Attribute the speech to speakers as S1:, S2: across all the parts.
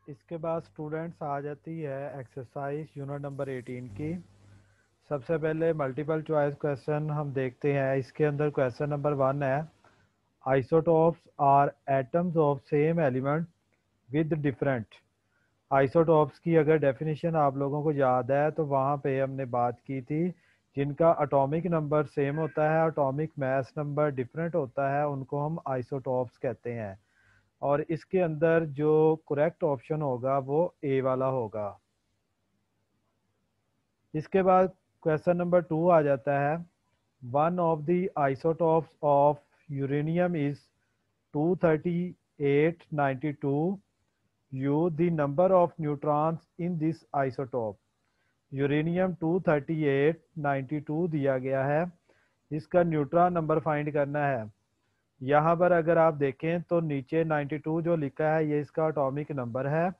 S1: इसके बाद स्टूडेंट्स आ जाती है एक्सरसाइज यूनिट नंबर 18 की। सबसे पहले मल्टीपल चॉइस क्वेश्चन हम देखते हैं। इसके अंदर क्वेश्चन नंबर 1 है, isotopes are atoms of same element with different. Isotopes की अगर डेफिनेशन आप लोगों को याद है तो वहाँ पे हमने बात की थी, जिनका एटॉमिक नंबर सेम होता है, एटॉमिक मास नंबर डिफरेंट होता है, उनको हम आइसोटोप्स कहते हैं। और इसके अंदर जो करेक्ट ऑप्शन होगा वो ए वाला होगा। इसके बाद क्वेश्चन नंबर 2 आ जाता है, one of the isotopes of uranium is 23892 you the number of neutrons in this isotope. Uranium 23892 दिया गया है, इसका न्यूट्रॉन नंबर फाइंड करना है। यहाँ पर अगर आप देखें तो नीचे 92 जो लिखा है ये इसका एटॉमिक नंबर है,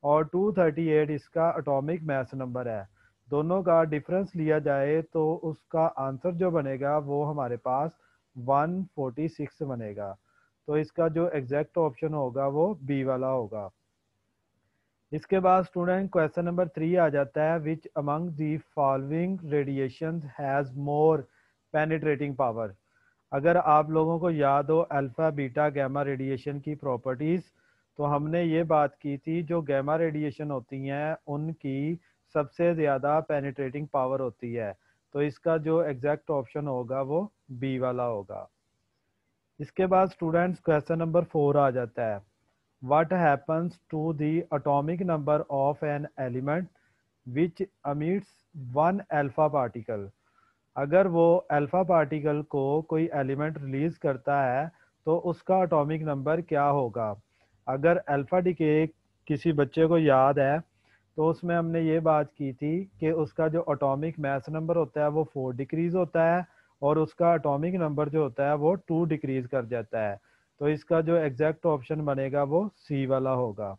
S1: और 238 इसका एटॉमिक मास नंबर है। दोनों का डिफरेंस लिया जाए तो उसका आंसर जो बनेगा वो हमारे पास 146 बनेगा। तो इसका जो एग्जैक्ट ऑप्शन होगा वो बी वाला होगा। इसके बाद स्टूडेंट क्वेश्चन नंबर 3 आ जाता है, which among the following radiation has more penetrating power. अगर आप लोगों को याद हो अल्फ़ा बीटा गैमा रेडिएशन की प्रॉपर्टीज़, तो हमने ये बात की थी जो गैमा रेडिएशन होती हैं उनकी सबसे ज़्यादा पेनिट्रेटिंग पावर होती है। तो इसका जो एग्जैक्ट ऑप्शन होगा वो बी वाला होगा। इसके बाद स्टूडेंट्स क्वेश्चन नंबर 4 आ जाता है, what happens to the atomic number of an element which emits one alpha particle। अगर वो अल्फा पार्टिकल को कोई एलिमेंट रिलीज करता है तो उसका एटॉमिक नंबर क्या होगा। अगर अल्फा डिके किसी बच्चे को याद है तो उसमें हमने ये बात की थी कि उसका जो एटॉमिक मास नंबर होता है वो 4 डिक्रीज होता है, और उसका एटॉमिक नंबर जो होता है वो 2 डिक्रीज कर जाता है। तो इसका जो एग्जैक्ट ऑप्शन बनेगा वो सी वाला होगा।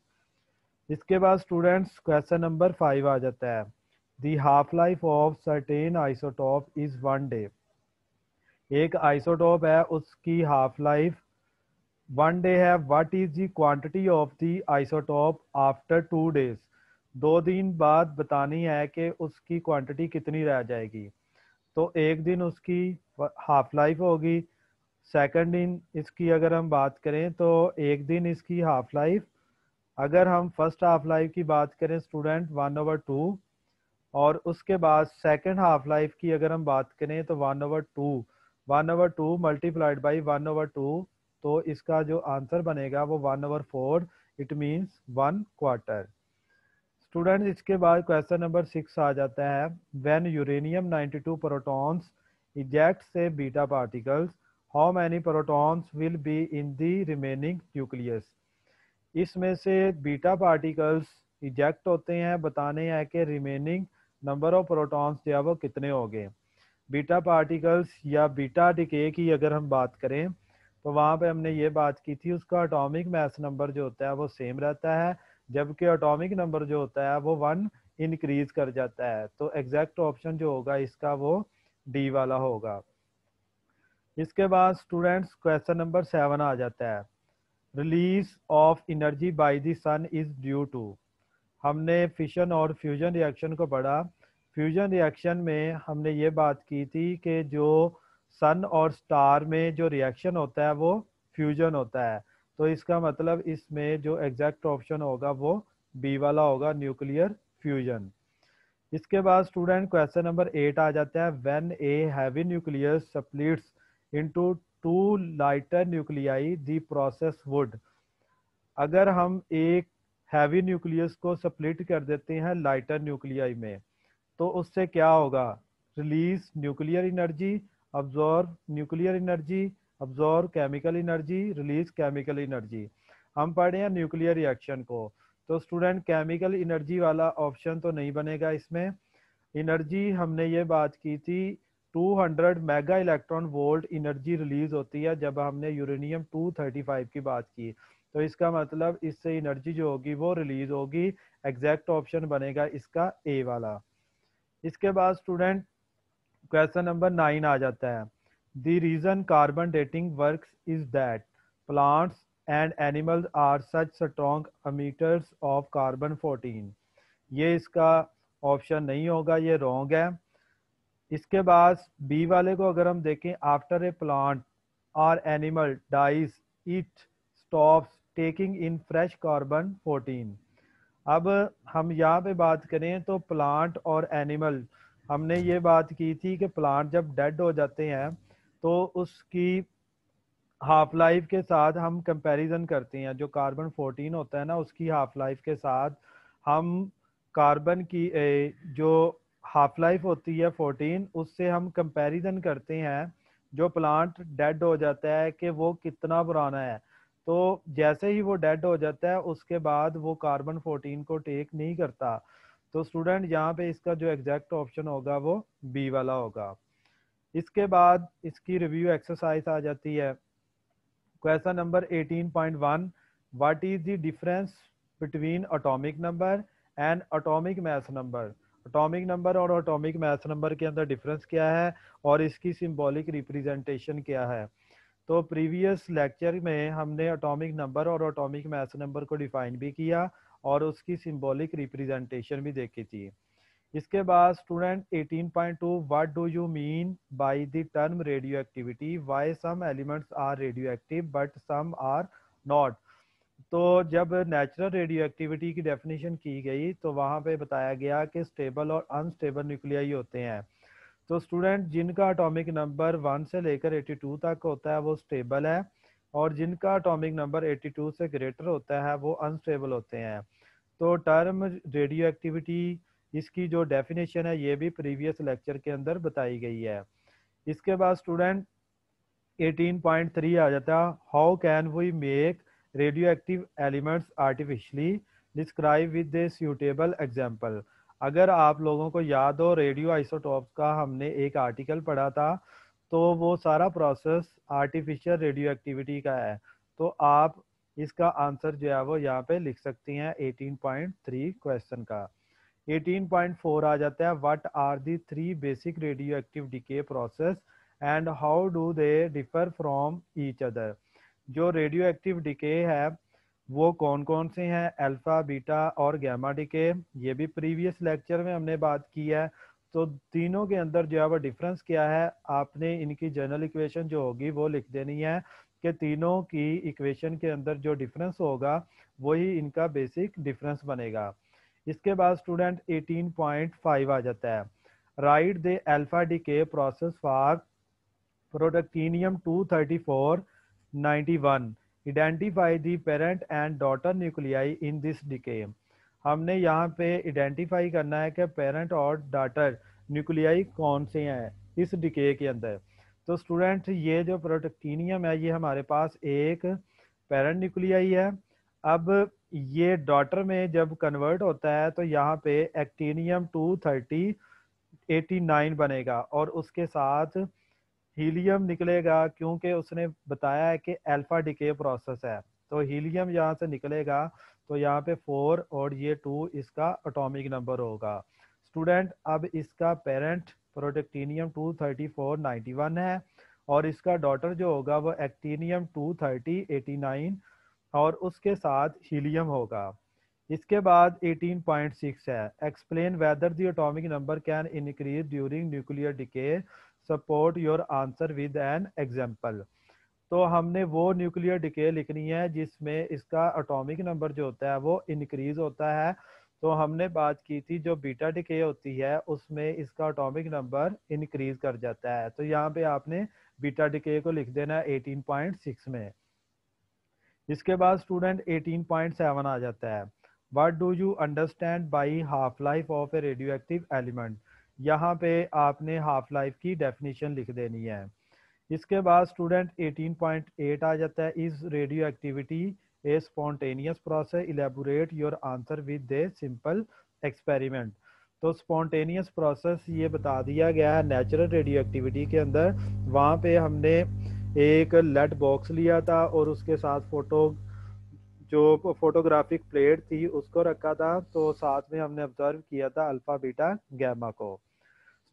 S1: इसके बाद स्टूडेंट्स क्वेश्चन नंबर 5 आ जाता है, दी half life of certain isotope is 1 day. एक आइसोटॉप है उसकी हाफ लाइफ 1 डे है, what is the quantity of the isotope after 2 days. 2 दिन बाद बतानी है कि उसकी क्वांटिटी कितनी रह जाएगी। तो एक दिन उसकी हाफ लाइफ होगी, सेकंड दिन इसकी अगर हम बात करें तो एक दिन इसकी हाफ लाइफ, अगर हम फर्स्ट हाफ लाइफ की बात करें स्टूडेंट 1/2, और उसके बाद सेकंड हाफ लाइफ की अगर हम बात करें तो 1/2, 1/2 मल्टीप्लाइड बाई 1/2, तो इसका जो आंसर बनेगा वो 1/4, इट मीन्स 1/4। स्टूडेंट इसके बाद क्वेश्चन नंबर 6 आ जाता है, व्हेन यूरेनियम 92 प्रोटॉन्स इजेक्ट से beta particles, how many protons will be in the remaining nucleus. इसमें से बीटा पार्टिकल्स इजेक्ट होते हैं, बताने हैं कि रिमेनिंग नंबर ऑफ प्रोटॉन्स जो है वो कितने हो गए। बीटा पार्टिकल्स या बीटा डिके की अगर हम बात करें तो वहाँ पे हमने ये बात की थी उसका एटॉमिक मास नंबर जो होता है वो सेम रहता है, जबकि एटॉमिक नंबर जो होता है वो 1 इंक्रीज कर जाता है। तो एग्जैक्ट ऑप्शन जो होगा इसका वो डी वाला होगा। इसके बाद स्टूडेंट्स क्वेश्चन नंबर 7 आ जाता है, release of energy by the sun is due to. हमने फिशन और फ्यूजन रिएक्शन को पढ़ा। फ्यूजन रिएक्शन में हमने ये बात की थी कि जो सन और स्टार में जो रिएक्शन होता है वो फ्यूजन होता है। तो इसका मतलब इसमें जो एग्जैक्ट ऑप्शन होगा वो बी वाला होगा, न्यूक्लियर फ्यूजन। इसके बाद स्टूडेंट क्वेश्चन नंबर 8 आ जाता है, when a heavy nucleus splits into 2 lighter nuclei the process would. अगर हम एक हैवी न्यूक्लियस को स्प्लिट कर देते हैं लाइटर न्यूक्लियाई में तो उससे क्या होगा, release nuclear energy, absorb nuclear energy, absorb chemical energy, release chemical energy. हम पढ़े हैं न्यूक्लियर रिएक्शन को, तो स्टूडेंट केमिकल एनर्जी वाला ऑप्शन तो नहीं बनेगा इसमें। एनर्जी हमने ये बात की थी 200 mega electron volt energy release होती है जब हमने यूरेनियम 235 की बात की। तो इसका मतलब इससे एनर्जी जो होगी वो रिलीज होगी। एग्जैक्ट ऑप्शन बनेगा इसका ए वाला। इसके बाद स्टूडेंट क्वेश्चन नंबर 9 आ जाता है, the reason carbon dating works is that plants and animals are such strong emitters of carbon 14। ये इसका ऑप्शन नहीं होगा, ये रॉन्ग है। इसके बाद बी वाले को अगर हम देखें, आफ्टर ए प्लांट और animal dies it stops taking in fresh carbon 14। अब हम यहाँ पे बात करें तो प्लांट और एनिमल, हमने ये बात की थी कि प्लांट जब डेड हो जाते हैं तो उसकी हाफ लाइफ के साथ हम कंपैरिजन करते हैं, जो कार्बन 14 होता है ना उसकी हाफ लाइफ के साथ हम कार्बन की जो हाफ लाइफ होती है 14 उससे हम कंपैरिजन करते हैं जो प्लांट डेड हो जाता है कि वो कितना पुराना है। तो जैसे ही वो डेड हो जाता है उसके बाद वो कार्बन 14 को टेक नहीं करता। तो स्टूडेंट यहाँ पे इसका जो एग्जैक्ट ऑप्शन होगा वो बी वाला होगा। इसके बाद इसकी रिव्यू एक्सरसाइज आ जाती है। Question number 18.1, what is the difference between atomic number and atomic mass number. Atomic number और एटॉमिक मास नंबर के अंदर डिफरेंस क्या है और इसकी सिंबॉलिक रिप्रेजेंटेशन क्या है। तो प्रीवियस लेक्चर में हमने एटॉमिक नंबर और एटॉमिक मास नंबर को डिफाइन भी किया और उसकी सिंबॉलिक रिप्रेजेंटेशन भी देखी थी। इसके बाद student 18.2, what do you mean by the term radioactivity, why some elements are radioactive but some are not. तो जब नेचुरल रेडियो एक्टिविटी की डेफिनेशन की गई तो वहाँ पे बताया गया कि स्टेबल और अनस्टेबल न्यूक्लियाई होते हैं। तो स्टूडेंट जिनका एटॉमिक नंबर 1 से लेकर 82 तक होता है वो स्टेबल है, और जिनका एटॉमिक नंबर 82 से ग्रेटर होता है वो अनस्टेबल होते हैं। तो टर्म रेडियो एक्टिविटी, इसकी जो डेफिनेशन है ये भी प्रीवियस लेक्चर के अंदर बताई गई है। इसके बाद स्टूडेंट 18.3 आ जाता है, how can we make radioactive elements artificially, describe with a suitable example. अगर आप लोगों को याद हो रेडियो आइसोटॉप्स का हमने एक आर्टिकल पढ़ा था, तो वो सारा प्रोसेस आर्टिफिशियल रेडियो एक्टिविटी का है। तो आप इसका आंसर जो है वो यहाँ पे लिख सकती हैं 18.3 क्वेश्चन का। 18.4 आ जाता है, what are the three basic radioactive decay process and how do they differ from each other. जो रेडियो एक्टिव डिके है वो कौन कौन से हैं, अल्फा बीटा और गैमा डिके। ये भी प्रीवियस लेक्चर में हमने बात की है। तो तीनों के अंदर जो है वो डिफरेंस क्या है, आपने इनकी जनरल इक्वेशन जो होगी वो लिख देनी है कि तीनों की इक्वेशन के अंदर जो डिफरेंस होगा वही इनका बेसिक डिफरेंस बनेगा। इसके बाद स्टूडेंट 18.5 आ जाता है, write the alpha decay process for protactinium 23491, identify the parent and daughter nuclei in this decay. हमने यहाँ पे आइडेंटिफाई करना है कि पेरेंट और डॉटर न्यूक्लियाई कौन से हैं इस डिके के अंदर। तो स्टूडेंट ये जो प्रोडक्टिनियम है ये हमारे पास एक पेरेंट न्यूक्लियाई है। अब ये डॉटर में जब कन्वर्ट होता है तो यहाँ पे एक्टिनियम 23089 बनेगा और उसके साथ हीलियम निकलेगा, क्योंकि उसने बताया है कि अल्फा डिके प्रोसेस है। तो हीलियम यहाँ से निकलेगा तो यहाँ पे 4 और ये 2 इसका एटॉमिक नंबर होगा। स्टूडेंट अब इसका पेरेंट प्रोडक्टिनियम 23491 है और इसका डॉटर जो होगा वो एक्टिनियम 23089 और उसके साथ हीलियम होगा। इसके बाद 18.6 है, explain whether the atomic number can increase during nuclear decay, support your answer with an example. तो हमने वो न्यूक्लियर डिके लिखनी है जिसमें इसका एटॉमिक नंबर जो होता है वो इंक्रीज होता है। तो हमने बात की थी जो बीटा डिके होती है उसमें इसका एटॉमिक नंबर इंक्रीज कर जाता है। तो यहाँ पे आपने बीटा डिके को लिख देना है 18.6 में। इसके बाद स्टूडेंट 18.7 आ जाता है, what do you understand by half life of A radio active element. यहाँ पे आपने हाफ लाइफ की डेफिनेशन लिख देनी है। इसके बाद स्टूडेंट 18.8 आ जाता है, is radio activity A spontaneous process, elaborate your answer with a simple experiment. तो स्पॉन्टेनियस प्रोसेस ये बता दिया गया है नेचुरल रेडियो एक्टिविटी के अंदर। वहाँ पे हमने एक लेड बॉक्स लिया था और उसके साथ जो फोटोग्राफिक प्लेट थी उसको रखा था, तो साथ में हमने ऑब्जर्व किया था अल्फा बीटा गैमा को।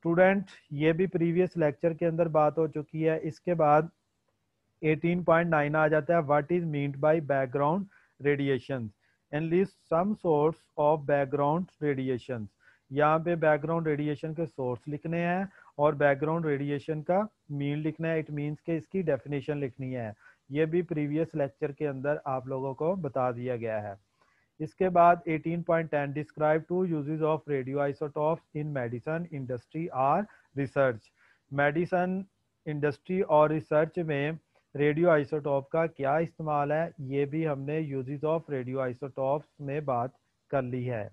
S1: स्टूडेंट ये भी प्रीवियस लेक्चर के अंदर बात हो चुकी है। इसके बाद 18.9 आ जाता है what is meant by background radiation and list some source of background radiation. यहाँ पे बैकग्राउंड रेडिएशन के सोर्स लिखने हैं और बैकग्राउंड रेडिएशन का मीन लिखना है। इट मीन्स के इसकी डेफिनेशन लिखनी है। ये भी प्रीवियस लेक्चर के अंदर आप लोगों को बता दिया गया है। इसके बाद 18.10 describe two uses of radioisotopes in medicine industry or research. Medicine industry और रिसर्च में रेडियो आइसोटॉप का क्या इस्तेमाल है, ये भी हमने यूजेस ऑफ रेडियो आइसोटॉप्स में बात कर ली है।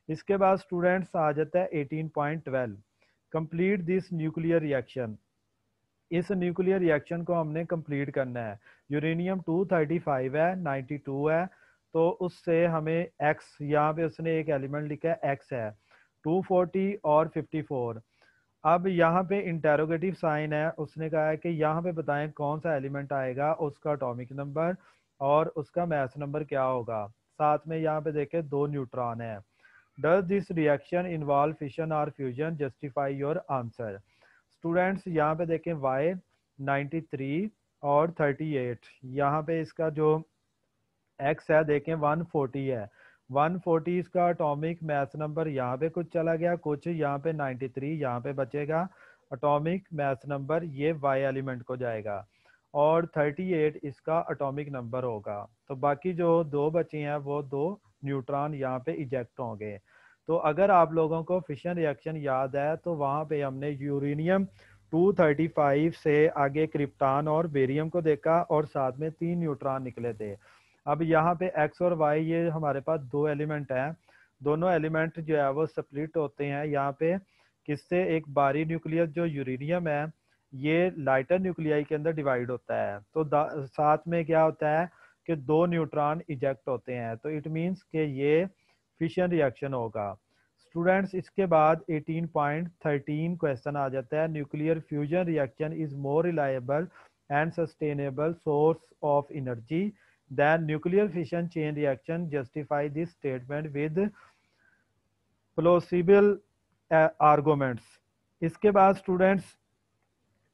S1: इसके बाद स्टूडेंट्स आ जाता है 18.12 कंप्लीट दिस न्यूक्लियर रिएक्शन। इस न्यूक्लियर रिएक्शन को हमने कंप्लीट करना है। यूरेनियम 235 है, 92 है, तो उससे हमें एक्स, यहाँ पे उसने एक एलिमेंट लिखा है एक्स है, 240 और 54। अब यहाँ पे इंटेरोगेटिव साइन है, उसने कहा है कि यहाँ पे बताएं कौन सा एलिमेंट आएगा, उसका एटॉमिक नंबर और उसका मैथ नंबर क्या होगा। साथ में यहाँ पे देखें 2 न्यूट्रॉन है। Does this reaction involve fission और fusion, justify your answer. Students यहाँ पे देखें वाई 93 और 38, यहाँ पे इसका जो एक्स है देखें 140 है, 140 इसका एटॉमिक मैथ नंबर यहाँ पे कुछ चला गया, कुछ यहाँ पे 93 यहाँ पे बचेगा, एटॉमिक मैथ नंबर ये वाई एलिमेंट को जाएगा और 38 इसका एटॉमिक नंबर होगा। तो बाकी जो 2 बचे हैं वो 2 न्यूट्रॉन यहाँ पे इजेक्ट होंगे। तो अगर आप लोगों को फिशन रिएक्शन याद है तो वहाँ पे हमने यूरेनियम 235 से आगे क्रिप्टॉन और बेरियम को देखा और साथ में 3 न्यूट्रॉन निकले थे। अब यहाँ पे एक्स और वाई ये हमारे पास 2 एलिमेंट हैं, दोनों एलिमेंट जो है वो स्प्लिट होते हैं यहाँ पे किससे, एक बारी न्यूक्लियस जो यूरेनियम है ये लाइटर न्यूक्लियाई के अंदर डिवाइड होता है। तो साथ में क्या होता है कि 2 न्यूट्रॉन इजेक्ट होते हैं, तो इट मीन्स कि ये फिशन रिएक्शन होगा। स्टूडेंट्स इसके बाद 18.13 क्वेश्चन आ जाता है, nuclear fusion reaction is more reliable and sustainable source of energy than nuclear fission chain reaction, justify this statement with plausible arguments. इसके बाद स्टूडेंट्स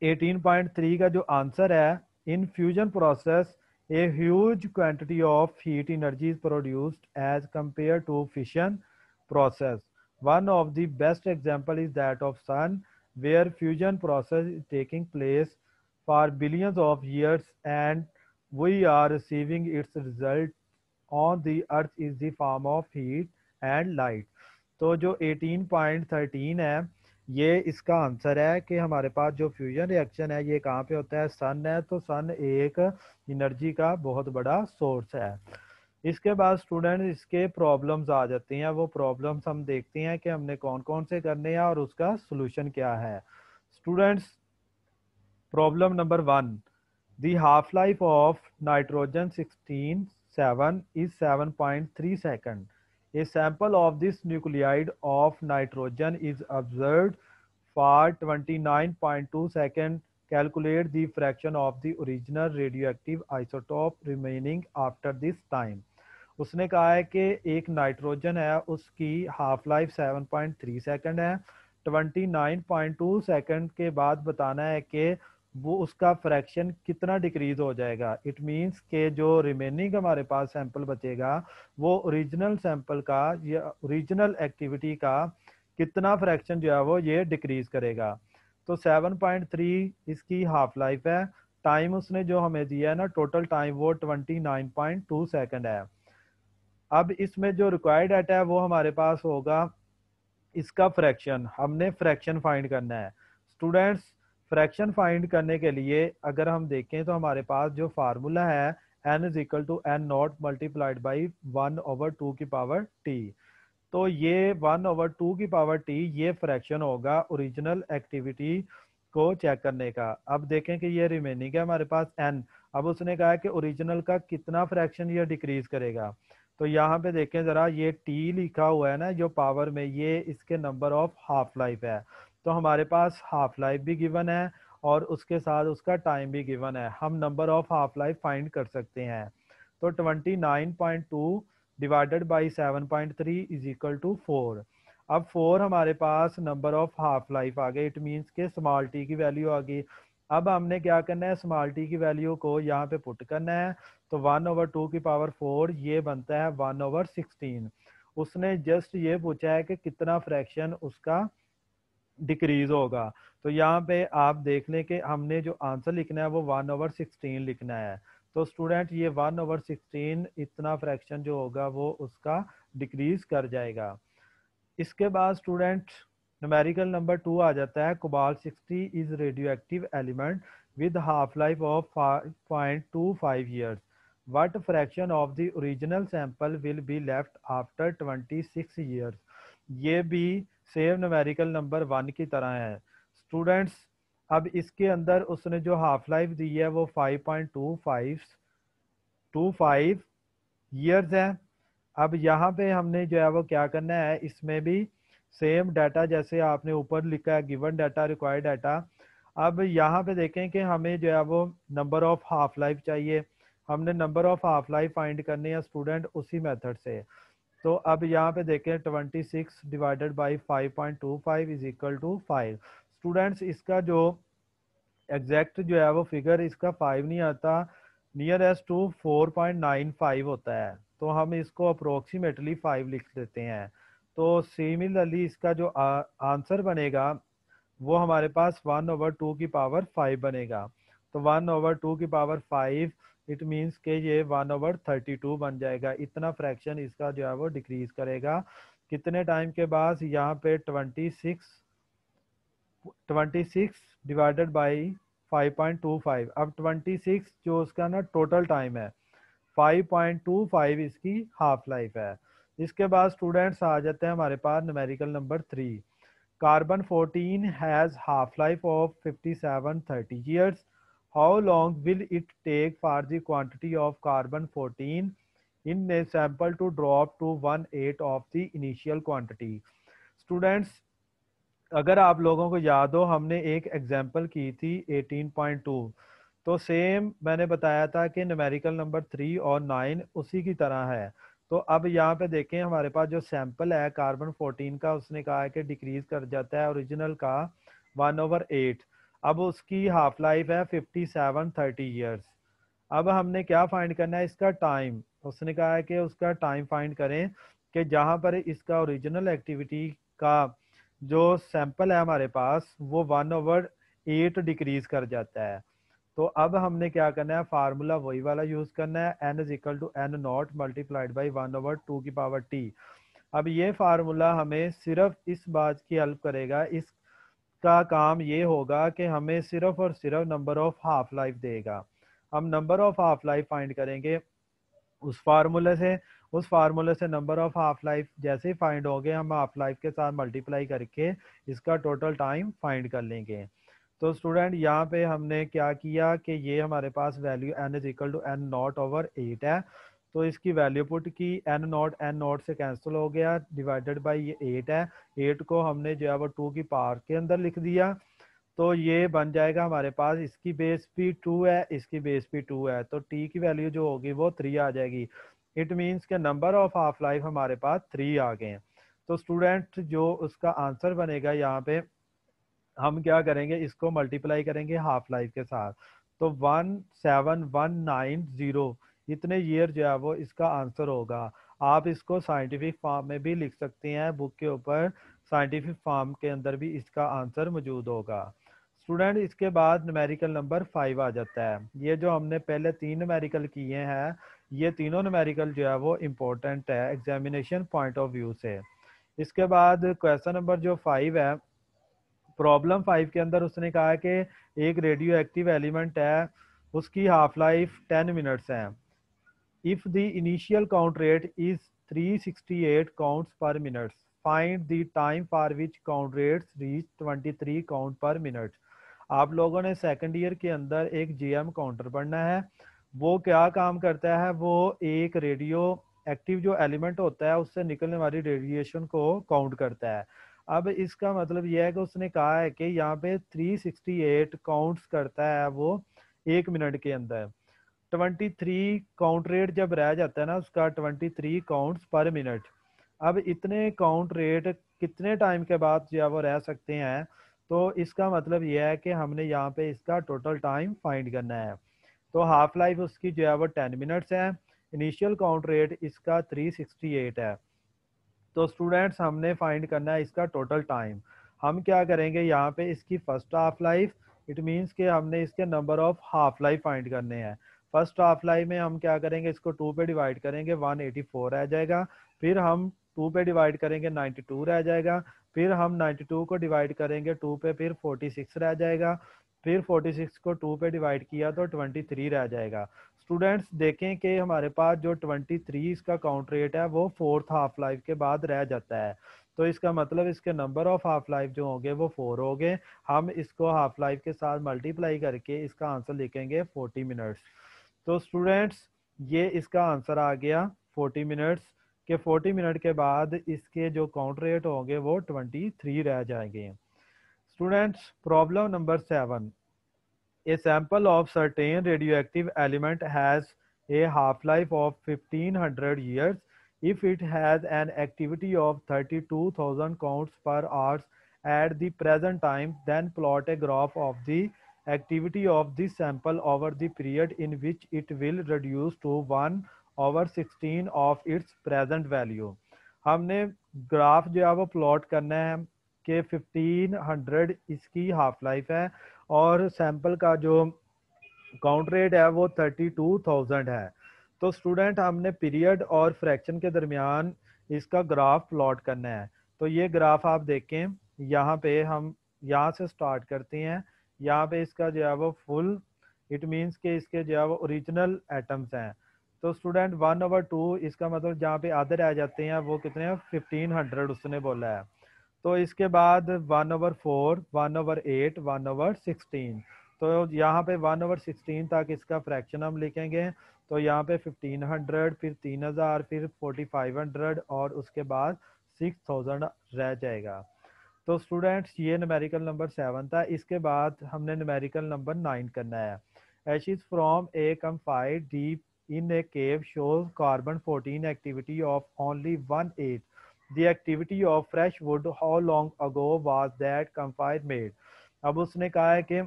S1: 18.3 का जो आंसर है, in fusion process a huge quantity of heat energy is produced as compare to fission process. One of the best example is that of sun, where fusion process is taking place for billions of years and we are receiving its result on the earth is the form of heat and light. तो जो 18.13 है ये इसका answer है कि हमारे पास जो fusion reaction है ये कहाँ पे होता है, सन है, तो सन एक एनर्जी का बहुत बड़ा सोर्स है। इसके बाद स्टूडेंट इसके प्रॉब्लम्स आ जाते हैं, वो प्रॉब्लम्स हम देखते हैं कि हमने कौन कौन से करने हैं और उसका सोल्यूशन क्या है। Students problem number 1, the half life of nitrogen 16 7 is 7.3 seconds. A sample of this nuclide of nitrogen is observed for 29.2 seconds. Calculate the fraction of the original radioactive isotope remaining after this time. उसने कहा है कि एक nitrogen है उसकी half life 7.3 second है, 29.2 second के बाद बताना है कि वो उसका फ्रैक्शन कितना डिक्रीज हो जाएगा। इट मींस के जो रिमेनिंग हमारे पास सैंपल बचेगा वो ओरिजिनल सैंपल का या ओरिजिनल एक्टिविटी का कितना फ्रैक्शन जो है वो ये डिक्रीज करेगा। तो 7.3 इसकी हाफ लाइफ है, टाइम उसने जो हमें दिया है ना टोटल टाइम वो 29.2 सेकंड है। अब इसमें जो रिक्वायर्ड डाटा है वो हमारे पास होगा इसका फ्रैक्शन, हमने फ्रैक्शन फाइंड करना है। स्टूडेंट्स फ्रैक्शन फाइंड करने के लिए अगर हम देखें तो हमारे पास जो फार्मूला है n is equal to n naught multiplied by 1/2 की पावर t। तो ये 1/2 की पावर t ये फ्रैक्शन होगा ओरिजिनल एक्टिविटी को चेक करने का। अब देखें कि ये रिमेनिंग है हमारे पास n, अब उसने कहा है कि ओरिजिनल का कितना फ्रैक्शन ये डिक्रीज करेगा। तो यहाँ पे देखें ज़रा ये t लिखा हुआ है ना जो पावर में, ये इसके नंबर ऑफ हाफ लाइफ है। तो हमारे पास हाफ लाइफ भी गिवन है और उसके साथ उसका टाइम भी गिवन है, हम number of half life find कर सकते हैं। तो 29.2 divided by 7.3 is equal to 4। अब 4 हमारे पास नंबर ऑफ हाफ लाइफ आ गए, इट मीन्स के स्मॉल टी की वैल्यू आ गई। अब हमने क्या करना है, स्मॉल टी की वैल्यू को यहाँ पे पुट करना है। तो 1/2⁴ ये बनता है 1/16। उसने जस्ट ये पूछा है कि कितना फ्रैक्शन उसका डिक्रीज होगा। तो यहाँ पे आप देख लें कि हमने जो आंसर लिखना है वो 1/16 लिखना है। तो स्टूडेंट ये 1/16 इतना फ्रैक्शन जो होगा वो उसका डिक्रीज कर जाएगा। इसके बाद स्टूडेंट न्यूमेरिकल नंबर 2 आ जाता है। Cobalt is radio active element with half life of 5.25 years. What fraction of the original sample will be left after 26 years. ये भी सेम न्यूमेरिकल नंबर 1 की तरह है स्टूडेंट्स। अब इसके अंदर उसने जो हाफ लाइफ दी है वो 5.25 ईयर्स है। अब यहाँ पे हमने जो है वो क्या करना है, इसमें भी सेम डाटा जैसे आपने ऊपर लिखा है, गिवन डाटा, रिक्वायर्ड डाटा। अब यहाँ पे देखें कि हमें जो है वो नंबर ऑफ हाफ लाइफ चाहिए। हमने number of half life find करनी है स्टूडेंट उसी मेथड से। तो अब यहाँ पे देखें 26 divided by 5.25 is equal to 5। Students इसका जो एग्जैक्ट जो है वो फिगर इसका 5 नहीं आता, नियरेस्ट टू 4.95 होता है। तो हम इसको अप्रोक्सीमेटली 5 लिख देते हैं। तो सिमिलरली इसका जो आंसर बनेगा वो हमारे पास 1/2⁵ बनेगा। तो 1/2⁵ इट मीन्स के ये 1/32 बन जाएगा। इतना फ्रैक्शन इसका जो है वो डिक्रीज करेगा। कितने टाइम के बाद, यहाँ पे 26 डिवाइडेड बाई 5.25। अब 26 जो उसका ना टोटल टाइम है, 5.25 इसकी हाफ लाइफ है। इसके बाद स्टूडेंट्स आ जाते हैं हमारे पास numerical number 3। Carbon 14 has half life of 5730 years. How long will it take for the quantity of carbon 14 in a sample to drop to 1/8 of the initial quantity. Students अगर आप लोगों को याद हो, हमने एक एग्जांपल की थी 18.2। तो सेम मैंने बताया था कि न्यूमेरिकल नंबर 3 और 9 उसी की तरह है। तो अब यहाँ पे देखें हमारे पास जो सैंपल है कार्बन 14 का, उसने कहा है कि डिक्रीज कर जाता है ओरिजिनल का 1/8। अब उसकी हाफ लाइफ है 5730 ईयर्स। अब हमने क्या फाइंड करना है, इसका टाइम। उसने कहा है कि उसका टाइम फाइंड करें कि जहाँ पर इसका ओरिजिनल एक्टिविटी का जो सैंपल है हमारे पास वो 1/8 डिक्रीज कर जाता है। तो अब हमने क्या करना है, फार्मूला वही वाला यूज करना है, n is equal to n naught multiplied by 1/2⁵t। अब ये फार्मूला हमें सिर्फ इस बात की हेल्प करेगा, इसका काम ये होगा कि हमें सिर्फ और सिर्फ नंबर ऑफ हाफ लाइफ देगा। हम number of half life find करेंगे उस फार्मूले से। उस फार्मूले से नंबर ऑफ हाफ लाइफ जैसे ही फाइंड हो गए, हम हाफ लाइफ के साथ मल्टीप्लाई करके इसका टोटल टाइम फाइंड कर लेंगे। तो स्टूडेंट यहाँ पे हमने क्या किया कि ये हमारे पास value n is equal to n0/8 है। तो इसकी वैल्यू पुट की, n0 से कैंसिल हो गया, डिवाइडेड बाई ये 8 है। 8 को हमने जो है वो 2 की पावर के अंदर लिख दिया। तो ये बन जाएगा हमारे पास, इसकी बेस भी 2 है, इसकी बेस भी 2 है। तो t की वैल्यू जो होगी वो 3 आ जाएगी। इट मीन्स के नंबर ऑफ हाफ लाइफ हमारे पास 3 आ गए हैं। तो स्टूडेंट जो उसका आंसर बनेगा, यहाँ पे हम क्या करेंगे, इसको मल्टीप्लाई करेंगे हाफ लाइफ के साथ। तो 17190 इतने ईयर जो है वो इसका आंसर होगा। आप इसको साइंटिफिक फॉर्म में भी लिख सकते हैं, बुक के ऊपर साइंटिफिक फॉर्म के अंदर भी इसका आंसर मौजूद होगा। स्टूडेंट इसके बाद न्यूमेरिकल नंबर 5 आ जाता है। ये जो हमने पहले 3 न्यूमेरिकल किए हैं, ये तीनों न्यूमेरिकल जो है वो इम्पोर्टेंट है एग्जामिनेशन पॉइंट ऑफ व्यू से। इसके बाद क्वेश्चन नंबर जो 5 है, प्रॉब्लम 5 के अंदर उसने कहा है कि एक रेडियो एक्टिव एलिमेंट है, उसकी हाफ लाइफ 10 मिनट्स है। If the initial count rate is 368 counts पर minute, find the time for which count rates reach 23 count पर मिनट। आप लोगों ने सेकंड ईयर के अंदर एक जीएम काउंटर पढ़ना है। वो क्या काम करता है, वो एक रेडियो एक्टिव जो एलिमेंट होता है उससे निकलने वाली रेडिएशन को काउंट करता है। अब इसका मतलब यह है कि उसने कहा है कि यहाँ पे 368 काउंट्स करता है वो 1 मिनट के अंदर। 23 काउंट रेट जब रह जाता है ना उसका, 23 काउंट्स पर मिनट। अब इतने काउंट रेट कितने टाइम के बाद जो है वो रह सकते हैं, तो इसका मतलब यह है कि हमने यहाँ पे इसका टोटल टाइम फाइंड करना है। तो हाफ लाइफ उसकी जो है वो 10 मिनट्स है। इनिशियल काउंट रेट इसका 368 है। तो स्टूडेंट्स हमने फाइंड करना है इसका टोटल टाइम। हम क्या करेंगे यहाँ पे इसकी first half life, it means कि हमने इसके number of half life find करने हैं। फर्स्ट हाफ लाइफ में हम क्या करेंगे, इसको 2 पे डिवाइड करेंगे 184 रह जाएगा। फिर हम 2 पे डिवाइड करेंगे 92 रह जाएगा। फिर हम 92 को डिवाइड करेंगे 2 पे, फिर 46 रह जाएगा। फिर 46 को 2 पे डिवाइड किया तो 23 रह जाएगा। स्टूडेंट्स देखें कि हमारे पास जो 23 का काउंट रेट है वो फोर्थ हाफ लाइफ के बाद रह जाता है। तो इसका मतलब इसके नंबर ऑफ हाफ लाइफ जो होंगे वो 4 हो गए। हम इसको हाफ लाइफ के साथ मल्टीप्लाई करके इसका आंसर लिखेंगे 40 मिनट्स। तो स्टूडेंट्स ये इसका आंसर आ गया 40 मिनट्स के। 40 मिनट के बाद इसके जो काउंट रेट होंगे वो 23 रह जाएंगे। Students problem number 7, a sample of certain radioactive element has a half-life of 1500 years. If it has an activity of 32,000 counts per hour at the present time, then plot a graph of the activity of this sample over the period in which it will reduce to 1/16 of its present value. हमने graph जो है वो plot करना है कि 1500 इसकी half life है और सैंपल का जो काउंट रेट है वो 32,000 है। तो स्टूडेंट हमने पीरियड और फ्रैक्शन के दरमियान इसका ग्राफ प्लॉट करना है। तो ये ग्राफ आप देखें, यहाँ पे हम यहाँ से स्टार्ट करते हैं। यहाँ पे इसका जो है वो फुल, इट मीन्स के इसके जो है वो ओरिजिनल एटम्स हैं। तो स्टूडेंट 1/2 इसका मतलब जहाँ पे आधे रह जाते हैं वो कितने हैं, 1500 उसने बोला है। तो इसके बाद 1/4, 1/8, 1/16। तो यहाँ पे 1/16 तक इसका फ्रैक्शन हम लिखेंगे। तो यहाँ पे 1500, फिर 3000, फिर 4500 और उसके बाद 6000 रह जाएगा। तो स्टूडेंट्स ये न्यूमेरिकल नंबर 7 था। इसके बाद हमने न्यूमेरिकल नंबर 9 करना है। Ashes from a confined deep in a cave shows carbon 14 activity of only 1/8 the activity of fresh wood. How long ago was that campfire made? अब उसने कहा है कि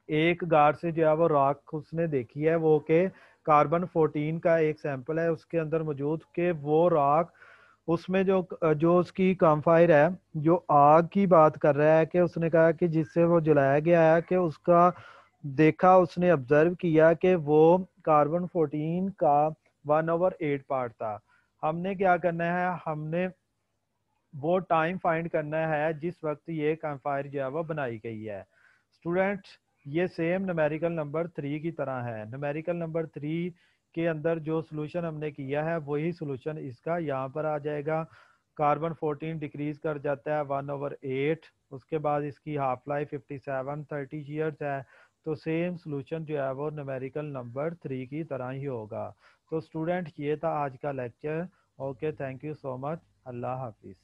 S1: एक गार्ड से जो है वो राख उसने देखी है वो के कार्बन 14 का एक सैंपल है उसके अंदर मौजूद, के वो राख उसमें जो जो उसकी कामफायर है, जो आग की बात कर रहा है, कि उसने कहा कि जिससे वो जलाया गया है, कि उसका देखा उसने ऑब्जर्व किया कि वो कार्बन 14 का 1/8 पार्ट था। हमने क्या करना है, हमने वो टाइम फाइंड करना है जिस वक्त ये कैंपफायर जो है वो बनाई गई है। स्टूडेंट्स ये सेम न्यूमेरिकल नंबर 3 की तरह है। न्यूमेरिकल नंबर 3 के अंदर जो सोल्यूशन हमने किया है वही सोल्यूशन इसका यहाँ पर आ जाएगा। कार्बन 14 डिक्रीज कर जाता है 1/8। उसके बाद इसकी हाफ लाइफ 57-30 ईयर्स है। तो सेम सोल्यूशन जो है वो न्यूमेरिकल नंबर 3 की तरह ही होगा। तो स्टूडेंट ये था आज का lecture. Okay, thank you so much. अल्लाह हाफिज़।